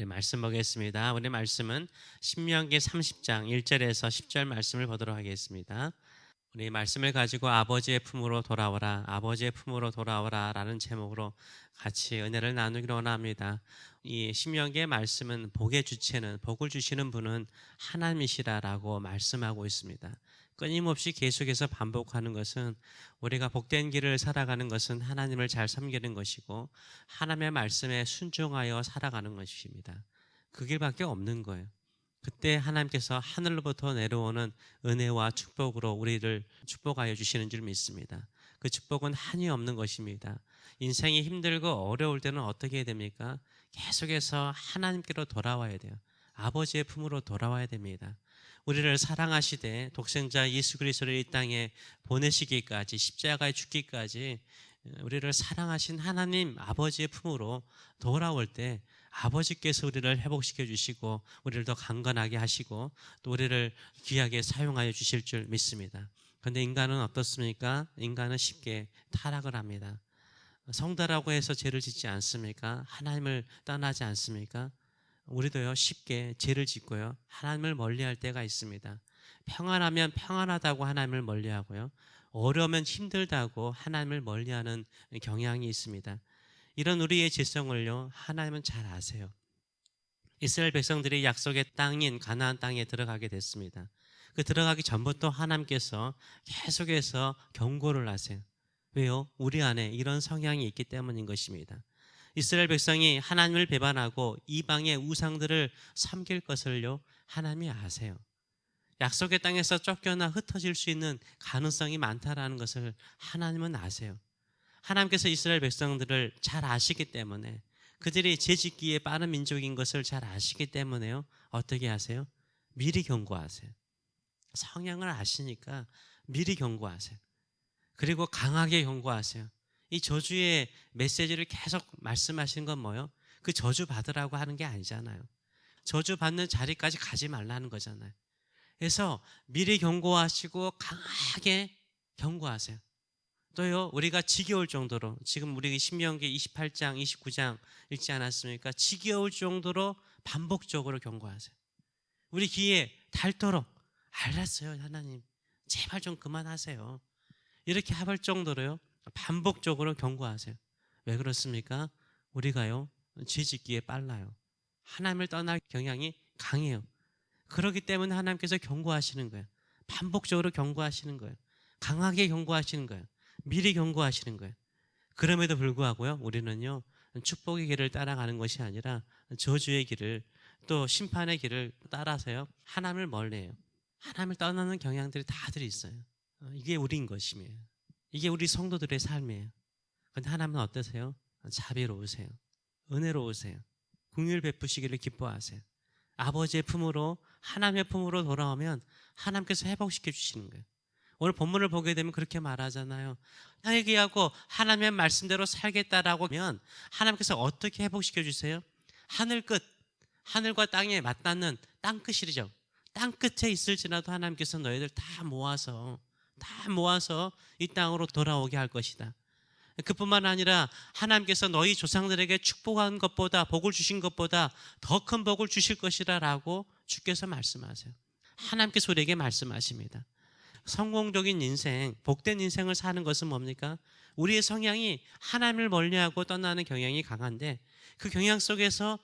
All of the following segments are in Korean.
우리 말씀 보겠습니다. 우리 말씀은 신명기 30장 1절에서 10절 말씀을 보도록 하겠습니다. 우리 말씀을 가지고 아버지의 품으로 돌아오라, 아버지의 품으로 돌아오라 라는 제목으로 같이 은혜를 나누기로 원합니다. 이 신명기의 말씀은 복의 주체는, 복을 주시는 분은 하나님이시라라고 말씀하고 있습니다. 끊임없이 계속해서 반복하는 것은 우리가 복된 길을 살아가는 것은 하나님을 잘 섬기는 것이고 하나님의 말씀에 순종하여 살아가는 것입니다. 그 길밖에 없는 거예요. 그때 하나님께서 하늘로부터 내려오는 은혜와 축복으로 우리를 축복하여 주시는 줄 믿습니다. 그 축복은 한이 없는 것입니다. 인생이 힘들고 어려울 때는 어떻게 해야 됩니까? 계속해서 하나님께로 돌아와야 돼요. 아버지의 품으로 돌아와야 됩니다. 우리를 사랑하시되 독생자 예수 그리스도를 이 땅에 보내시기까지, 십자가에 죽기까지 우리를 사랑하신 하나님 아버지의 품으로 돌아올 때 아버지께서 우리를 회복시켜 주시고 우리를 더 강건하게 하시고 또 우리를 귀하게 사용하여 주실 줄 믿습니다. 그런데 인간은 어떻습니까? 인간은 쉽게 타락을 합니다. 성도라고 해서 죄를 짓지 않습니까? 하나님을 떠나지 않습니까? 우리도요 쉽게 죄를 짓고요 하나님을 멀리할 때가 있습니다. 평안하면 평안하다고 하나님을 멀리하고요, 어려우면 힘들다고 하나님을 멀리하는 경향이 있습니다. 이런 우리의 죄성을요 하나님은 잘 아세요. 이스라엘 백성들이 약속의 땅인 가나안 땅에 들어가게 됐습니다. 그 들어가기 전부터 하나님께서 계속해서 경고를 하세요. 왜요? 우리 안에 이런 성향이 있기 때문인 것입니다. 이스라엘 백성이 하나님을 배반하고 이방의 우상들을 섬길 것을요 하나님이 아세요. 약속의 땅에서 쫓겨나 흩어질 수 있는 가능성이 많다라는 것을 하나님은 아세요. 하나님께서 이스라엘 백성들을 잘 아시기 때문에, 그들이 죄짓기에 빠른 민족인 것을 잘 아시기 때문에요 어떻게 하세요? 미리 경고하세요. 성향을 아시니까 미리 경고하세요. 그리고 강하게 경고하세요. 이 저주의 메시지를 계속 말씀하시는 건 뭐예요? 그 저주 받으라고 하는 게 아니잖아요. 저주 받는 자리까지 가지 말라는 거잖아요. 그래서 미리 경고하시고 강하게 경고하세요. 또요 우리가 지겨울 정도로, 지금 우리 신명기 28장 29장 읽지 않았습니까? 지겨울 정도로 반복적으로 경고하세요. 우리 귀에 닳도록 알았어요 하나님 제발 좀 그만하세요, 이렇게 할 정도로요 반복적으로 경고하세요. 왜 그렇습니까? 우리가요 죄 짓기에 빨라요. 하나님을 떠날 경향이 강해요. 그렇기 때문에 하나님께서 경고하시는 거예요. 반복적으로 경고하시는 거예요. 강하게 경고하시는 거예요. 미리 경고하시는 거예요. 그럼에도 불구하고요 우리는요 축복의 길을 따라가는 것이 아니라 저주의 길을, 또 심판의 길을 따라서요 하나님을 멀리해요. 하나님을 떠나는 경향들이 다들 있어요. 이게 우리인 것이에요. 이게 우리 성도들의 삶이에요. 그런데 하나님은 어떠세요? 자비로우세요. 은혜로우세요. 긍휼 베푸시기를 기뻐하세요. 아버지의 품으로, 하나님의 품으로 돌아오면 하나님께서 회복시켜 주시는 거예요. 오늘 본문을 보게 되면 그렇게 말하잖아요. 회개하고 하나님의 말씀대로 살겠다라고 하면 하나님께서 어떻게 회복시켜 주세요? 하늘 끝, 하늘과 땅에 맞닿는 땅 끝이죠. 땅 끝에 있을지라도 하나님께서 너희들 다 모아서 이 땅으로 돌아오게 할 것이다. 그뿐만 아니라 하나님께서 너희 조상들에게 축복한 것보다, 복을 주신 것보다 더 큰 복을 주실 것이라 라고 주께서 말씀하세요. 하나님께서 우리에게 말씀하십니다. 성공적인 인생, 복된 인생을 사는 것은 뭡니까? 우리의 성향이 하나님을 멀리하고 떠나는 경향이 강한데, 그 경향 속에서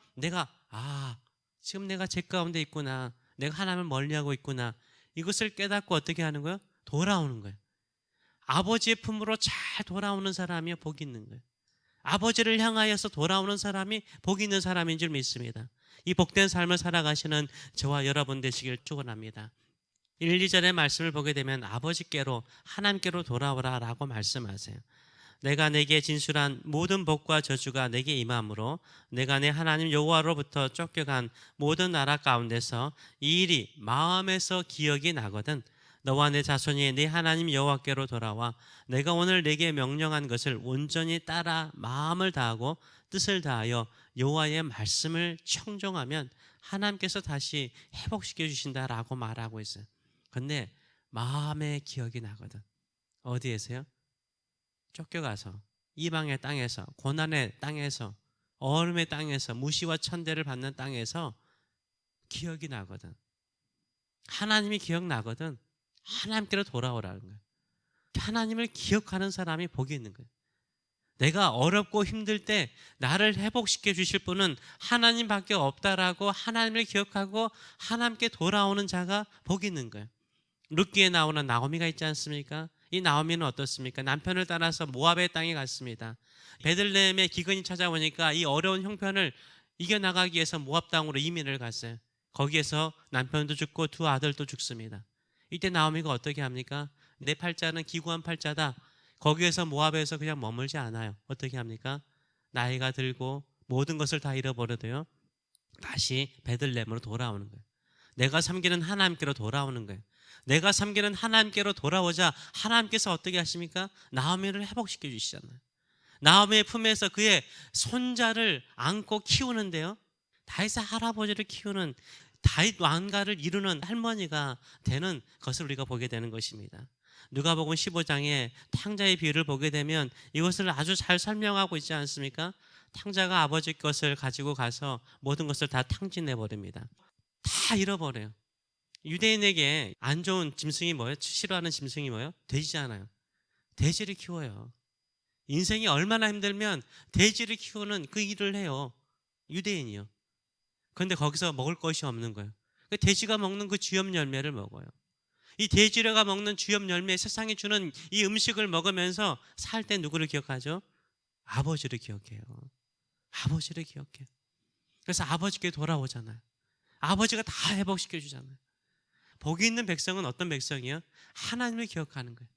지금 내가 죄 가운데 있구나, 내가 하나님을 멀리하고 있구나, 이것을 깨닫고 어떻게 하는 거예요? 돌아오는 거예요. 아버지의 품으로 잘 돌아오는 사람이 복이 있는 거예요. 아버지를 향하여서 돌아오는 사람이 복이 있는 사람인 줄 믿습니다. 이 복된 삶을 살아가시는 저와 여러분 되시길 축원합니다. 1, 2절의 말씀을 보게 되면 아버지께로, 하나님께로 돌아오라 라고 말씀하세요. 내가 내게 진술한 모든 복과 저주가 내게 임함으로 내가 내 하나님 여호와로부터 쫓겨간 모든 나라 가운데서 이 일이 마음에서 기억이 나거든 너와 내 자손이 내 하나님 여호와께로 돌아와 내가 오늘 내게 명령한 것을 온전히 따라 마음을 다하고 뜻을 다하여 여호와의 말씀을 청종하면 하나님께서 다시 회복시켜 주신다라고 말하고 있어요. 근데 마음의 기억이 나거든. 어디에서요? 쫓겨가서, 이방의 땅에서, 고난의 땅에서 어려움의 땅에서, 무시와 천대를 받는 땅에서 기억이 나거든. 하나님이 기억나거든. 하나님께로 돌아오라는 거예요. 하나님을 기억하는 사람이 복이 있는 거예요. 내가 어렵고 힘들 때 나를 회복시켜 주실 분은 하나님밖에 없다라고 하나님을 기억하고 하나님께 돌아오는 자가 복이 있는 거예요. 룻기에 나오는 나오미가 있지 않습니까? 이 나오미는 어떻습니까? 남편을 따라서 모압의 땅에 갔습니다. 베들레헴에 기근이 찾아오니까 이 어려운 형편을 이겨나가기 위해서 모압 땅으로 이민을 갔어요. 거기에서 남편도 죽고 두 아들도 죽습니다. 이때 나오미가 어떻게 합니까? 내 팔자는 기구한 팔자다. 거기에서 모압에서 그냥 머물지 않아요. 어떻게 합니까? 나이가 들고 모든 것을 다 잃어버려도요, 다시 베들레헴으로 돌아오는 거예요. 내가 섬기는 하나님께로 돌아오는 거예요. 내가 섬기는 하나님께로 돌아오자 하나님께서 어떻게 하십니까? 나오미를 회복시켜 주시잖아요. 나오미의 품에서 그의 손자를 안고 키우는데요, 다윗의 할아버지를 키우는, 다윗 왕가를 이루는 할머니가 되는 것을 우리가 보게 되는 것입니다. 누가복음 15장에 탕자의 비유를 보게 되면 이것을 아주 잘 설명하고 있지 않습니까? 탕자가 아버지 것을 가지고 가서 모든 것을 다 탕진해 버립니다. 다 잃어버려요. 유대인에게 안 좋은 짐승이 뭐예요? 싫어하는 짐승이 뭐예요? 돼지잖아요. 돼지를 키워요. 인생이 얼마나 힘들면 돼지를 키우는 그 일을 해요. 유대인이요. 그런데 거기서 먹을 것이 없는 거예요. 돼지가 먹는 그 주염 열매를 먹어요. 이 돼지가 먹는 주염 열매, 세상이 주는 이 음식을 먹으면서 살 때 누구를 기억하죠? 아버지를 기억해요. 아버지를 기억해요. 그래서 아버지께 돌아오잖아요. 아버지가 다 회복시켜 주잖아요. 복이 있는 백성은 어떤 백성이에요? 하나님을 기억하는 거예요.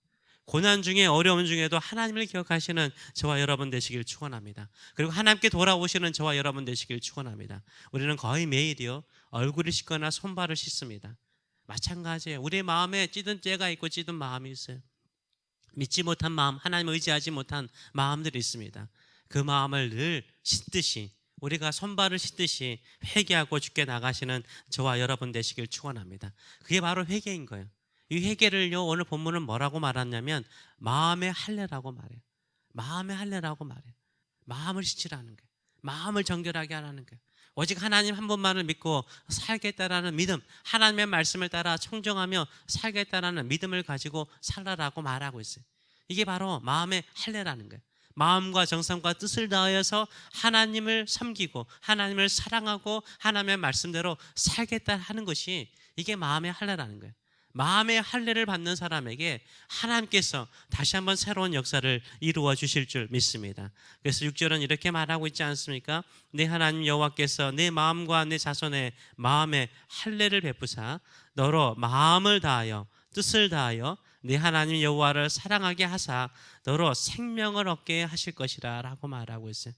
고난 중에, 어려움 중에도 하나님을 기억하시는 저와 여러분 되시길 축원합니다. 그리고 하나님께 돌아오시는 저와 여러분 되시길 축원합니다. 우리는 거의 매일이요, 얼굴을 씻거나 손발을 씻습니다. 마찬가지예요. 우리의 마음에 찌든 때가 있고 찌든 마음이 있어요. 믿지 못한 마음, 하나님을 의지하지 못한 마음들이 있습니다. 그 마음을 늘 씻듯이, 우리가 손발을 씻듯이 회개하고 주께 나가시는 저와 여러분 되시길 축원합니다. 그게 바로 회개인 거예요. 이 회개를요, 오늘 본문은 뭐라고 말하냐면 마음의 할례라고 말해요. 마음의 할례라고 말해요. 마음을 씻으라는 거예요. 마음을 정결하게 하라는 거예요. 오직 하나님 한 분만을 믿고 살겠다라는 믿음, 하나님의 말씀을 따라 청정하며 살겠다라는 믿음을 가지고 살라라고 말하고 있어요. 이게 바로 마음의 할례라는 거예요. 마음과 정성과 뜻을 다하여서 하나님을 섬기고 하나님을 사랑하고 하나님의 말씀대로 살겠다 하는 것이, 이게 마음의 할례라는 거예요. 마음의 할례를 받는 사람에게 하나님께서 다시 한번 새로운 역사를 이루어 주실 줄 믿습니다. 그래서 6절은 이렇게 말하고 있지 않습니까? 내 하나님 여호와께서 내 마음과 내 자손의 마음에 할례를 베푸사 너로 마음을 다하여 뜻을 다하여 네 하나님 여호와를 사랑하게 하사 너로 생명을 얻게 하실 것이라 라고 말하고 있어요.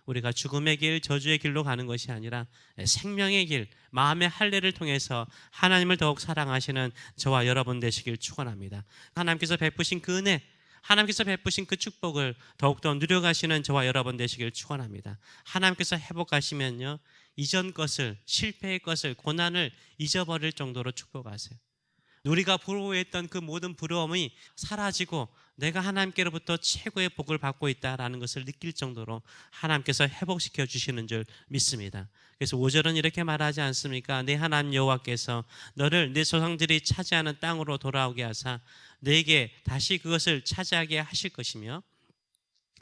우리가 죽음의 길, 저주의 길로 가는 것이 아니라 생명의 길, 마음의 할례를 통해서 하나님을 더욱 사랑하시는 저와 여러분 되시길 축원합니다. 하나님께서 베푸신 그 은혜, 하나님께서 베푸신 그 축복을 더욱더 누려가시는 저와 여러분 되시길 축원합니다. 하나님께서 회복하시면요, 이전 것을, 실패의 것을, 고난을 잊어버릴 정도로 축복하세요. 우리가 부러워했던 그 모든 부러움이 사라지고 내가 하나님께로부터 최고의 복을 받고 있다라는 것을 느낄 정도로 하나님께서 회복시켜 주시는 줄 믿습니다. 그래서 5절은 이렇게 말하지 않습니까? 내 하나님 여호와께서 너를 내 조상들이 차지하는 땅으로 돌아오게 하사 내게 다시 그것을 차지하게 하실 것이며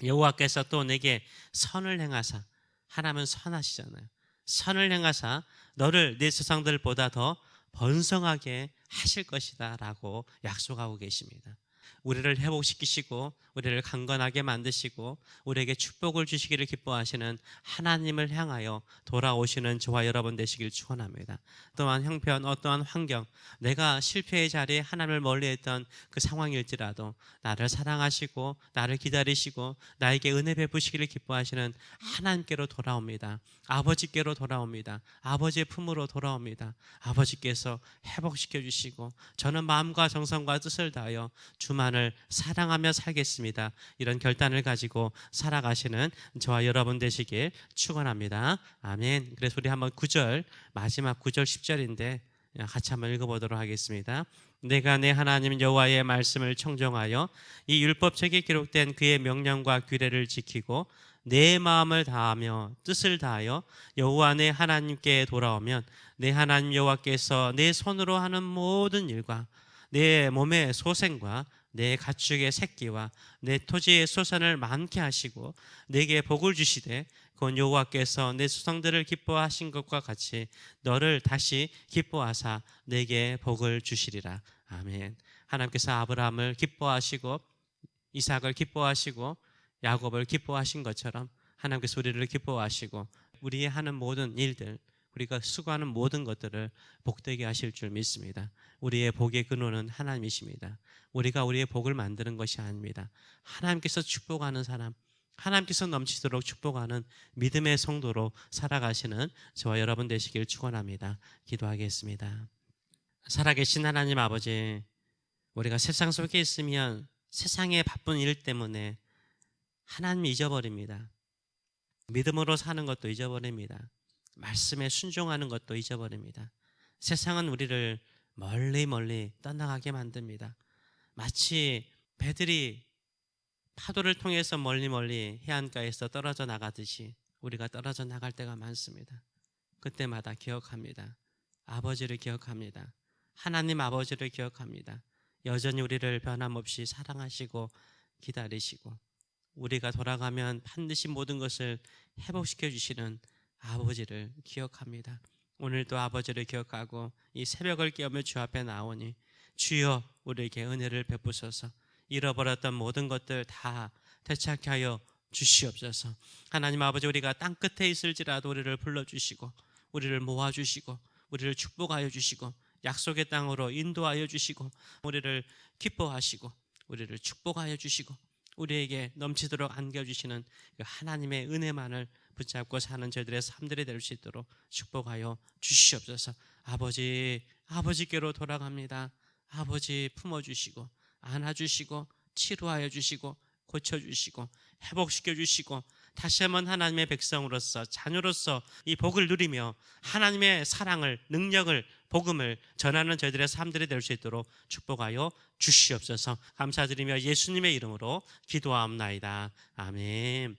여호와께서 또 내게 선을 행하사, 하나님은 선하시잖아요. 선을 행하사 너를 내 조상들보다 더 번성하게 하실 것이다 라고 약속하고 계십니다. 우리를 회복시키시고 우리를 강건하게 만드시고 우리에게 축복을 주시기를 기뻐하시는 하나님을 향하여 돌아오시는 저와 여러분 되시길 축원합니다. 어떠한 형편, 어떠한 환경, 내가 실패의 자리에 하나님을 멀리했던 그 상황일지라도 나를 사랑하시고 나를 기다리시고 나에게 은혜 베푸시기를 기뻐하시는 하나님께로 돌아옵니다. 아버지께로 돌아옵니다. 아버지의 품으로 돌아옵니다. 아버지께서 회복시켜 주시고 저는 마음과 정성과 뜻을 다하여 주만을 사랑하며 살겠습니다. 이런 결단을 가지고 살아가시는 저와 여러분 되시길 축원합니다. 아멘. 그래서 우리 한번 9절, 마지막 9절 10절인데 같이 한번 읽어보도록 하겠습니다. 내가 내 하나님 여호와의 말씀을 청정하여 이 율법책에 기록된 그의 명령과 규례를 지키고 내 마음을 다하며 뜻을 다하여 여호와 내 하나님께 돌아오면 내 하나님 여호와께서 내 손으로 하는 모든 일과 내 몸의 소생과 내 가축의 새끼와 내 토지의 소산을 많게 하시고 내게 복을 주시되 곧 여호와께서 내 수성들을 기뻐하신 것과 같이 너를 다시 기뻐하사 내게 복을 주시리라. 아멘. 하나님께서 아브라함을 기뻐하시고 이삭을 기뻐하시고 야곱을 기뻐하신 것처럼 하나님께서 우리를 기뻐하시고 우리의 하는 모든 일들, 우리가 수고하는 모든 것들을 복되게 하실 줄 믿습니다. 우리의 복의 근원은 하나님이십니다. 우리가 우리의 복을 만드는 것이 아닙니다. 하나님께서 축복하는 사람, 하나님께서 넘치도록 축복하는 믿음의 성도로 살아가시는 저와 여러분 되시길 축원합니다. 기도하겠습니다. 살아계신 하나님 아버지, 우리가 세상 속에 있으면 세상의 바쁜 일 때문에 하나님 잊어버립니다. 믿음으로 사는 것도 잊어버립니다. 말씀에 순종하는 것도 잊어버립니다. 세상은 우리를 멀리 멀리 떠나가게 만듭니다. 마치 배들이 파도를 통해서 멀리 멀리 해안가에서 떨어져 나가듯이 우리가 떨어져 나갈 때가 많습니다. 그때마다 기억합니다. 아버지를 기억합니다. 하나님 아버지를 기억합니다. 여전히 우리를 변함없이 사랑하시고 기다리시고 우리가 돌아가면 반드시 모든 것을 회복시켜 주시는 아버지를 기억합니다. 오늘도 아버지를 기억하고 이 새벽을 깨우며 주 앞에 나오니 주여 우리에게 은혜를 베푸소서. 잃어버렸던 모든 것들 다 되찾게 하여 주시옵소서. 하나님 아버지, 우리가 땅끝에 있을지라도 우리를 불러주시고 우리를 모아주시고 우리를 축복하여 주시고 약속의 땅으로 인도하여 주시고 우리를 기뻐하시고 우리를 축복하여 주시고 우리에게 넘치도록 안겨주시는 그 하나님의 은혜만을 붙잡고 사는 저희들의 삶들이 될 수 있도록 축복하여 주시옵소서. 아버지, 아버지께로 돌아갑니다. 아버지 품어주시고 안아주시고 치료하여 주시고 고쳐주시고 회복시켜 주시고 다시 한번 하나님의 백성으로서 자녀로서 이 복을 누리며 하나님의 사랑을, 능력을, 복음을 전하는 저희들의 삶들이 될 수 있도록 축복하여 주시옵소서. 감사드리며 예수님의 이름으로 기도하옵나이다. 아멘.